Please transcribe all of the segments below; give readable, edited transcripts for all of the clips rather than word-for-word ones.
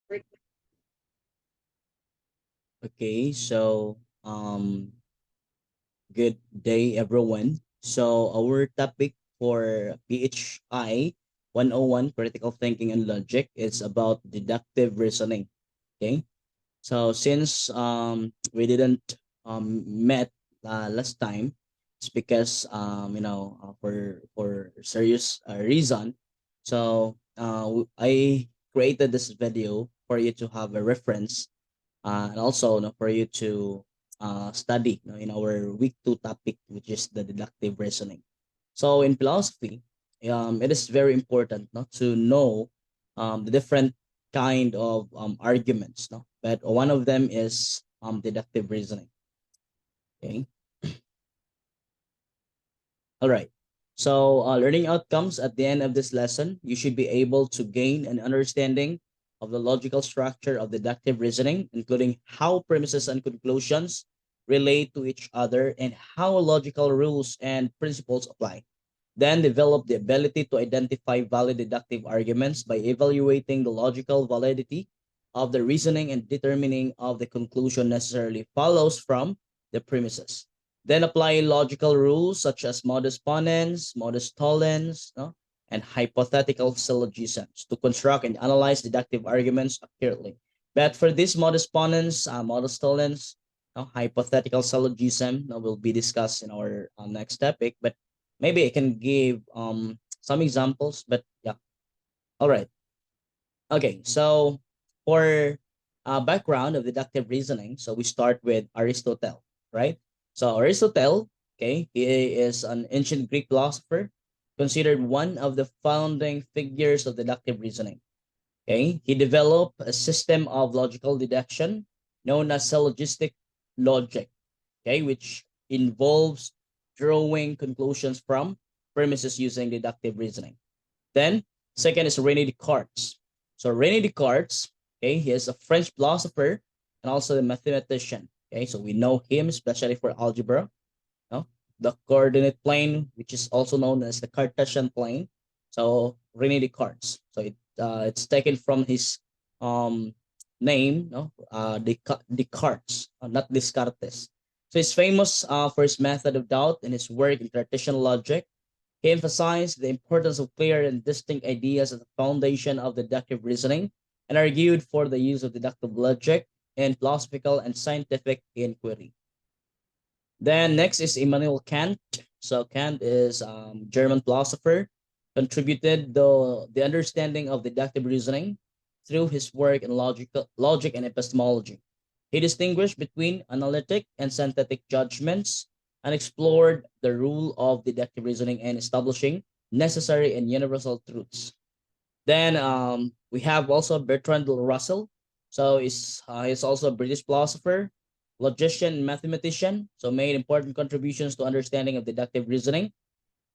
Okay, so good day everyone. So our topic for PHI 101 critical thinking and logic is about deductive reasoning. Okay? So since we didn't met last time, it's because for serious reason. So I created this video for you to have a reference, and also for you to study in our week 2 topic, which is the deductive reasoning. So in philosophy, it is very important to know the different kind of arguments, but one of them is deductive reasoning. Okay. All right. So, learning outcomes at the end of this lesson, you should be able to gain an understanding of the logical structure of deductive reasoning, including how premises and conclusions relate to each other and how logical rules and principles apply. Then develop the ability to identify valid deductive arguments by evaluating the logical validity of the reasoning and determining of the conclusion necessarily follows from the premises. Then apply logical rules such as modus ponens, modus tollens, no? And hypothetical syllogisms to construct and analyze deductive arguments accurately. But for this modus ponens, modus tollens, hypothetical syllogism will be discussed in our next topic. But maybe I can give some examples. But yeah, all right. Okay, so for background of deductive reasoning, so we start with Aristotle, right? So Aristotle, okay, he is an ancient Greek philosopher, considered one of the founding figures of deductive reasoning. Okay, he developed a system of logical deduction known as syllogistic logic, okay, which involves drawing conclusions from premises using deductive reasoning. Then, second is René Descartes. So René Descartes, okay, he is a French philosopher and also a mathematician. Okay, so we know him especially for algebra, no? The coordinate plane, which is also known as the Cartesian plane. So René Descartes. So it's taken from his um name, no, Descartes, not Descartes. So he's famous for his method of doubt and his work in Cartesian logic. He emphasized the importance of clear and distinct ideas as the foundation of deductive reasoning and argued for the use of deductive logic in philosophical and scientific inquiry. Then next is Immanuel Kant. So Kant is German philosopher, contributed the understanding of deductive reasoning through his work in logic and epistemology. He distinguished between analytic and synthetic judgments and explored the rule of deductive reasoning in establishing necessary and universal truths. Then we have also Bertrand Russell. So he's also a British philosopher, logician, and mathematician. So made important contributions to understanding of deductive reasoning.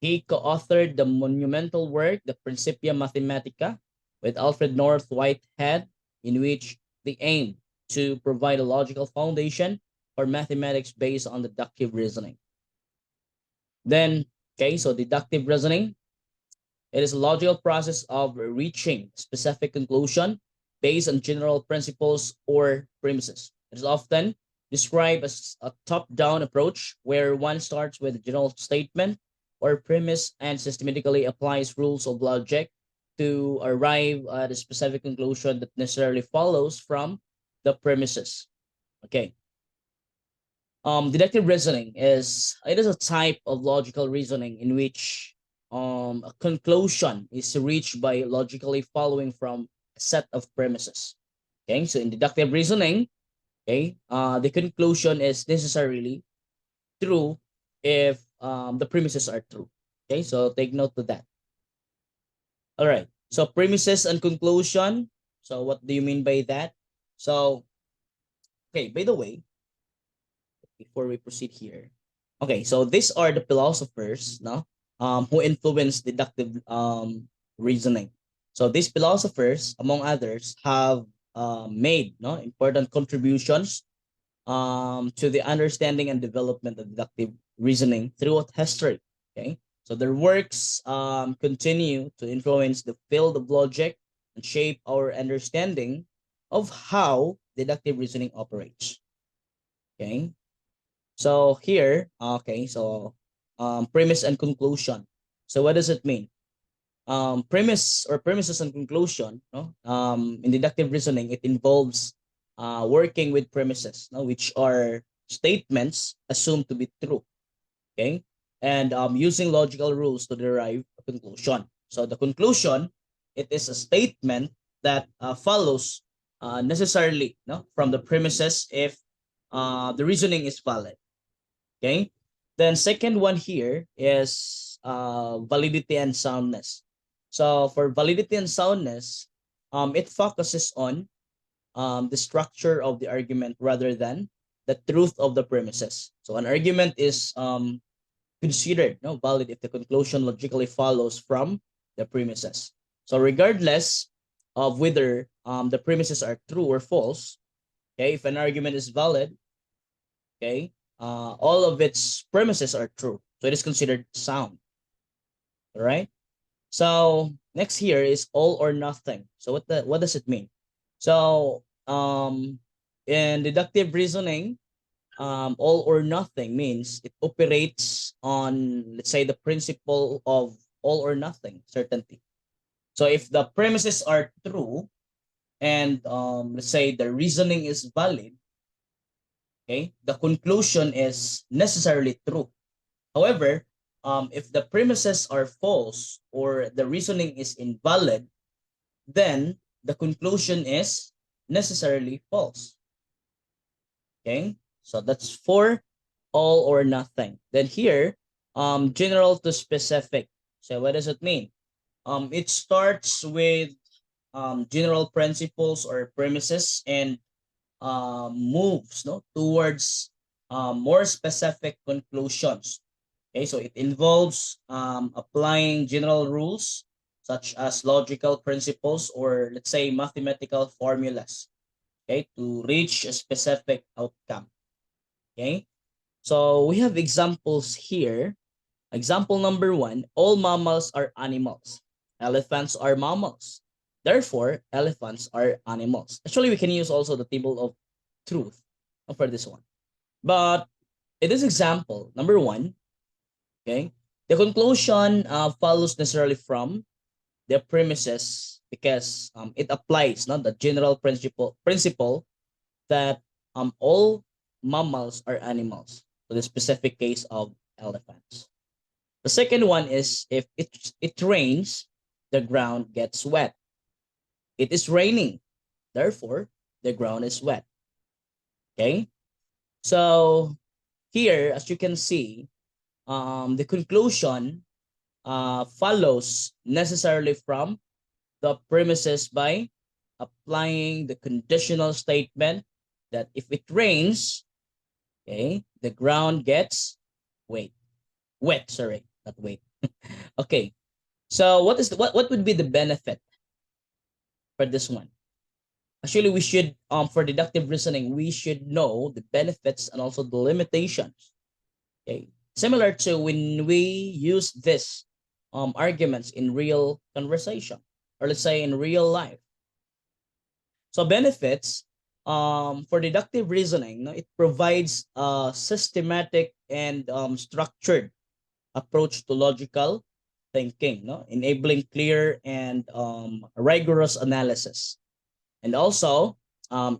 He co-authored the monumental work, the Principia Mathematica, with Alfred North Whitehead, in which they aim to provide a logical foundation for mathematics based on deductive reasoning. Then, okay, so deductive reasoning, it is a logical process of reaching specific conclusion based on general principles or premises. It is often described as a top-down approach where one starts with a general statement or premise and systematically applies rules of logic to arrive at a specific conclusion that necessarily follows from the premises. Okay. Deductive reasoning is a type of logical reasoning in which a conclusion is reached by logically following from a set of premises. Okay, so in deductive reasoning, okay, the conclusion is necessarily true if the premises are true. Okay, so take note of that. All right. So premises and conclusion. So what do you mean by that? So okay, by the way, before we proceed here. Okay, so these are the philosophers, no, who influenced deductive reasoning. So these philosophers, among others, have made no important contributions to the understanding and development of deductive reasoning throughout history. Okay, so their works continue to influence the field of logic and shape our understanding of how deductive reasoning operates. Okay. So here, okay, so premise and conclusion. So what does it mean? Premise or premises and conclusion, no? In deductive reasoning, it involves working with premises, no? Which are statements assumed to be true, okay? And using logical rules to derive a conclusion. So the conclusion, it is a statement that follows necessarily, no, from the premises if the reasoning is valid. Okay. Then second one here is validity and soundness. So for validity and soundness, it focuses on the structure of the argument rather than the truth of the premises. So an argument is considered no valid if the conclusion logically follows from the premises. So regardless of whether the premises are true or false, okay, if an argument is valid, okay, all of its premises are true. So it is considered sound. All right. So next here is all or nothing. So what does it mean? So in deductive reasoning, all or nothing means it operates on, let's say, the principle of all or nothing certainty. So if the premises are true and let's say the reasoning is valid, okay, the conclusion is necessarily true. However, if the premises are false or the reasoning is invalid, then the conclusion is necessarily false. Okay, so that's for all or nothing. Then here, general to specific. So what does it mean? It starts with general principles or premises and moves no towards more specific conclusions. Okay, so it involves applying general rules such as logical principles or let's say mathematical formulas, okay, to reach a specific outcome. Okay, so we have examples here. Example number one, all mammals are animals. Elephants are mammals. Therefore, elephants are animals. Actually, we can use also the table of truth for this one. But in this example, number one, okay, the conclusion follows necessarily from the premises because it applies not the general principle that all mammals are animals to the specific case of elephants. The second one is if it rains, the ground gets wet. It is raining, therefore the ground is wet. Okay, so here as you can see, the conclusion follows necessarily from the premises by applying the conditional statement that if it rains, okay, the ground gets wet. Wet, sorry, not wet. Okay, so what would be the benefit for this one? Actually, we should for deductive reasoning, we should know the benefits and also the limitations. Okay, similar to when we use this arguments in real conversation or let's say in real life. So benefits for deductive reasoning, no, it provides a systematic and structured approach to logical thinking, no, enabling clear and rigorous analysis. And also,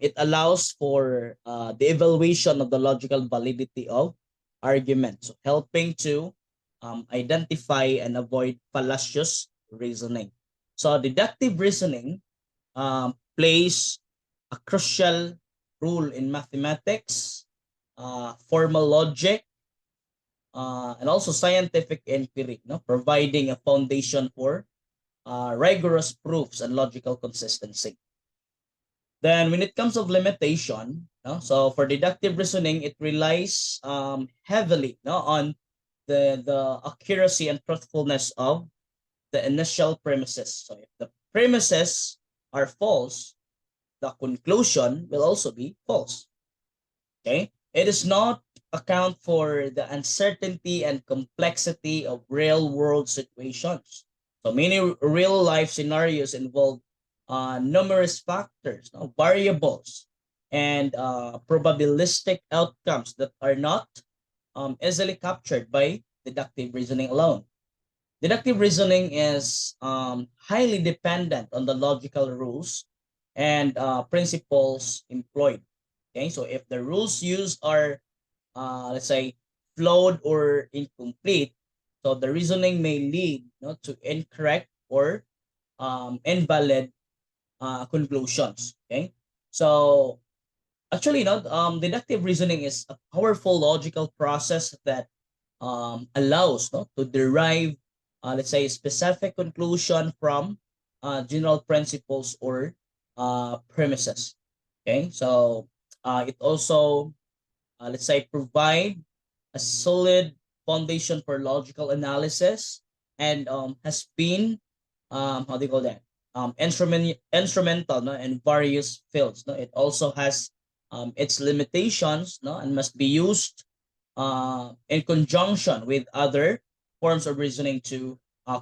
it allows for the evaluation of the logical validity of arguments, so helping to identify and avoid fallacious reasoning. So deductive reasoning plays a crucial role in mathematics, formal logic, and also scientific inquiry, no? Providing a foundation for rigorous proofs and logical consistency. Then when it comes of limitation, no? So for deductive reasoning, it relies heavily no, on the accuracy and truthfulness of the initial premises. So if the premises are false, the conclusion will also be false. Okay? It does not account for the uncertainty and complexity of real world situations. So many real life scenarios involve numerous factors, no, variables, and probabilistic outcomes that are not easily captured by deductive reasoning alone. Deductive reasoning is highly dependent on the logical rules and principles employed. Okay, so if the rules used are, let's say, flawed or incomplete, so the reasoning may lead, to incorrect or invalid conclusions. Okay, so actually, deductive reasoning is a powerful logical process that allows, to derive, let's say, specific conclusion from general principles or premises. Okay, so it also, let's say, provide a solid foundation for logical analysis and has been, how do you call that, instrumental, no, in various fields. No? It also has its limitations, no, and must be used in conjunction with other forms of reasoning to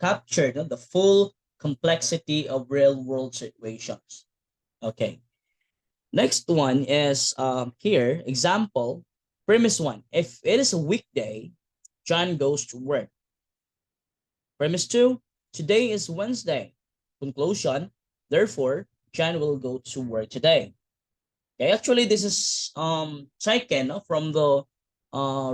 capture, the full complexity of real world situations. Okay. Next one is here, example, premise one. If it is a weekday, John goes to work. Premise two, today is Wednesday. Conclusion, therefore, John will go to work today. Okay, actually, this is taken, from the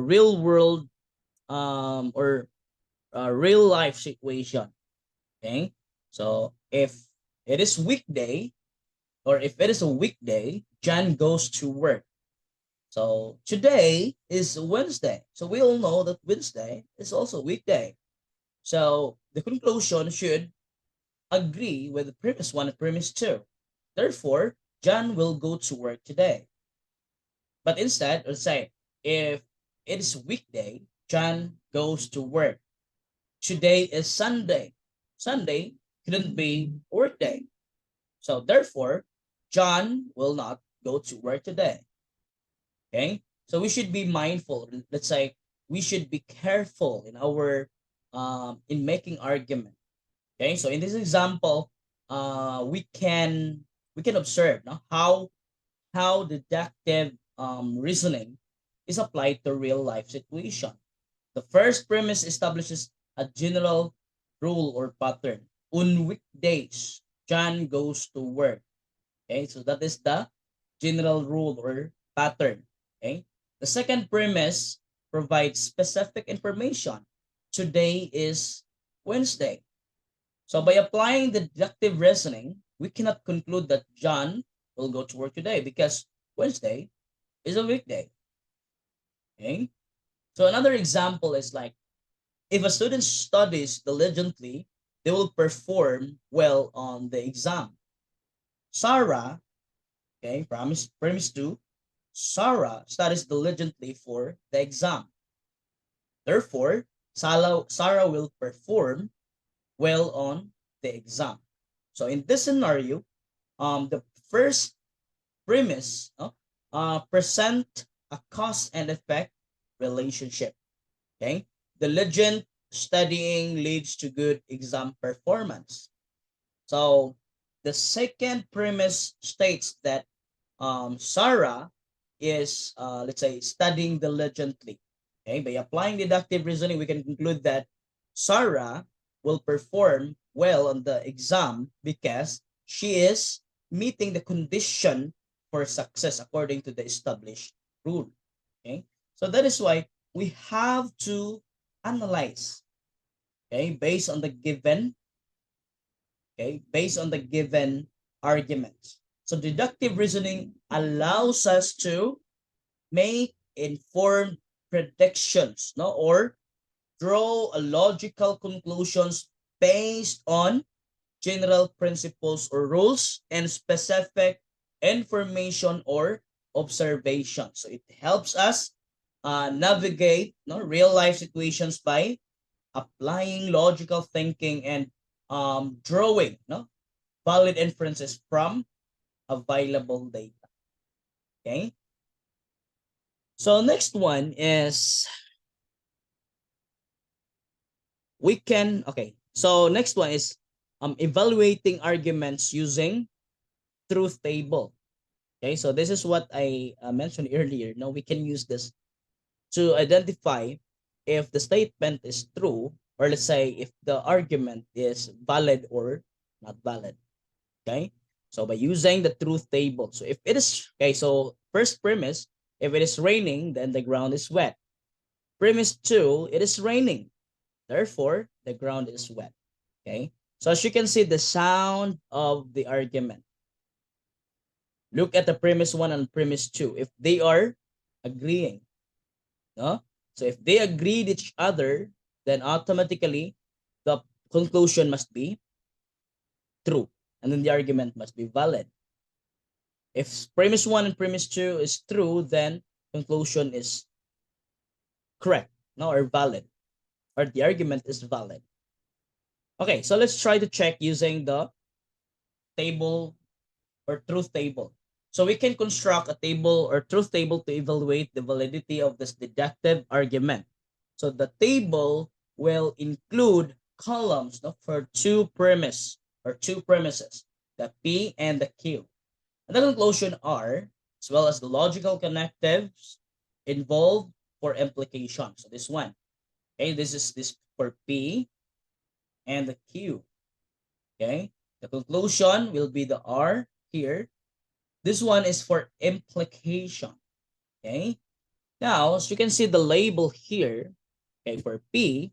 real world or real life situation. Okay, so if it is weekday, or if it is a weekday, John goes to work. So today is Wednesday. So we all know that Wednesday is also weekday. So the conclusion should agree with the previous one and premise two. Therefore, John will go to work today. But instead, let's say if it is weekday, John goes to work. Today is Sunday. Sunday couldn't be work day. So therefore, John will not go to work today. Okay? So we should be mindful. Let's say we should be careful in our in making argument. Okay? So in this example, we can observe, no, how deductive reasoning is applied to real life situation. The first premise establishes a general rule or pattern. On weekdays, John goes to work. Okay, so that is the general rule or pattern. Okay, the second premise provides specific information. Today is Wednesday. So by applying the deductive reasoning, we cannot conclude that John will go to work today because Wednesday is a weekday. Okay, so another example is like, if a student studies diligently, they will perform well on the exam. Sarah, okay, premise two, Sarah studies diligently for the exam. Therefore, Sarah will perform well on the exam. So in this scenario, the first premise present a cause and effect relationship. Okay, diligent studying leads to good exam performance. So the second premise states that Sarah is, let's say, studying diligently. Okay, by applying deductive reasoning, we can conclude that Sarah will perform well on the exam because she is meeting the condition for success according to the established rule. Okay, so that is why we have to analyze, okay, based on the given, arguments. So deductive reasoning allows us to make informed predictions, no, or draw a logical conclusions based on general principles or rules and specific information or observation. So it helps us navigate, no, real life situations by applying logical thinking and drawing, no, valid inferences from available data. Okay. So next one is we can, okay. So next one is evaluating arguments using truth table. Okay, so this is what I mentioned earlier. Now we can use this to identify if the statement is true, or let's say if the argument is valid or not valid. Okay, so by using the truth table, so if it is okay, so first premise, if it is raining, then the ground is wet. Premise two, it is raining, therefore the ground is wet. Okay, so as you can see, the sound of the argument. Look at the premise one and premise two. If they are agreeing, no? So if they agreed each other, then automatically the conclusion must be true, and then the argument must be valid. If premise one and premise two is true, then conclusion is correct, no, or valid, or the argument is valid. Okay, so let's try to check using the table or truth table. So we can construct a table or truth table to evaluate the validity of this deductive argument. So the table will include columns, no, for two premises, the P and the Q. And the conclusion are, as well as the logical connectives involved for implication. So this one, okay, this is this for P and the Q. Okay, the conclusion will be the R here. This one is for implication. Okay, now as you can see the label here, okay, for P,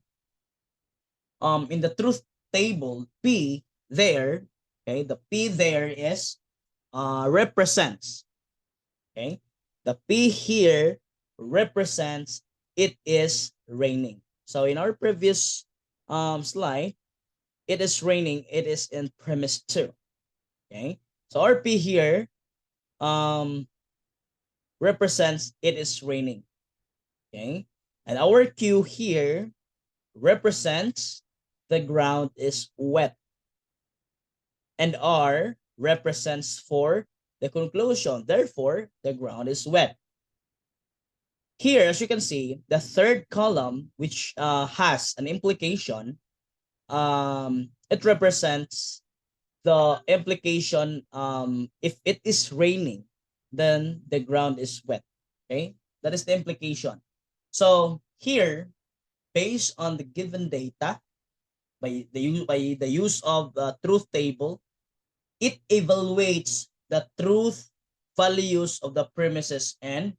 in the truth table, P there, okay, the P there is represents, okay, the P here represents it is raining. So in our previous slide, it is raining, it is in premise 2. Okay, so our P here represents it is raining. Okay, and our Q here represents the ground is wet, and R represents for the conclusion, therefore the ground is wet. Here, as you can see, the third column, which has an implication, it represents the implication. If it is raining, then the ground is wet. Okay, that is the implication. So here, based on the given data, by the use of the truth table, it evaluates the truth values of the premises and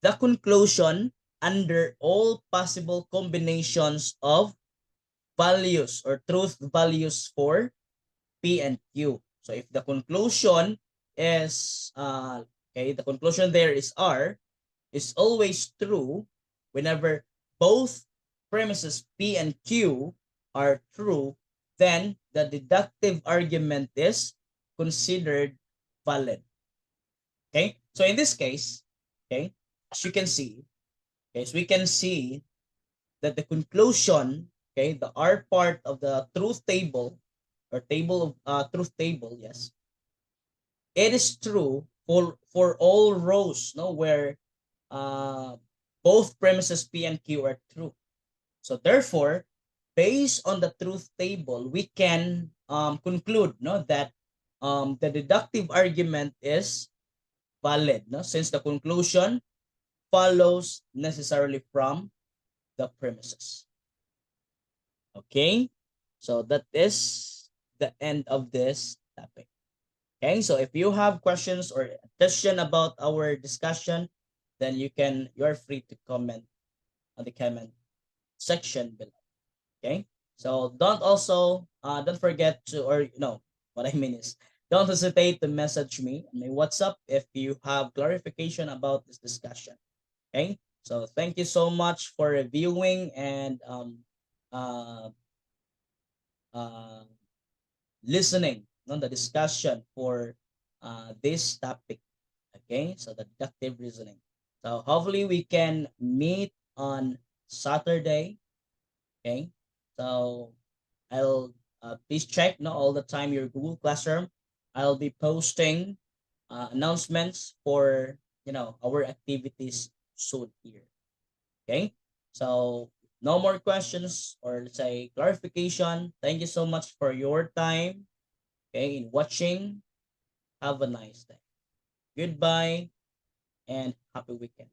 the conclusion under all possible combinations of values or truth values for P and Q. So if the conclusion is okay, the conclusion there is R, is always true whenever both premises P and Q are true, then the deductive argument is considered valid. Okay, so in this case, okay, as you can see, okay, so we can see that the conclusion, okay, the R part of the truth table or table of truth table, yes, it is true for all rows, no, where uh, both premises P and Q are true. So therefore, based on the truth table, we can conclude, no, that the deductive argument is valid, no, since the conclusion follows necessarily from the premises. Okay, so that is the end of this topic. Okay, so if you have questions or question about our discussion, then you're free to comment on the comment section below. Okay, so don't forget to, or what I mean is, don't hesitate to message me on my WhatsApp if you have clarification about this discussion. Okay, so thank you so much for reviewing and uh, uh, listening on the discussion for this topic. Okay, so the deductive reasoning. So hopefully we can meet on Saturday. Okay, so I'll please check all the time your Google Classroom. I'll be posting announcements for our activities soon here. Okay, so no more questions or let's say clarification. Thank you so much for your time. Okay, in watching. Have a nice day. Goodbye and happy weekend.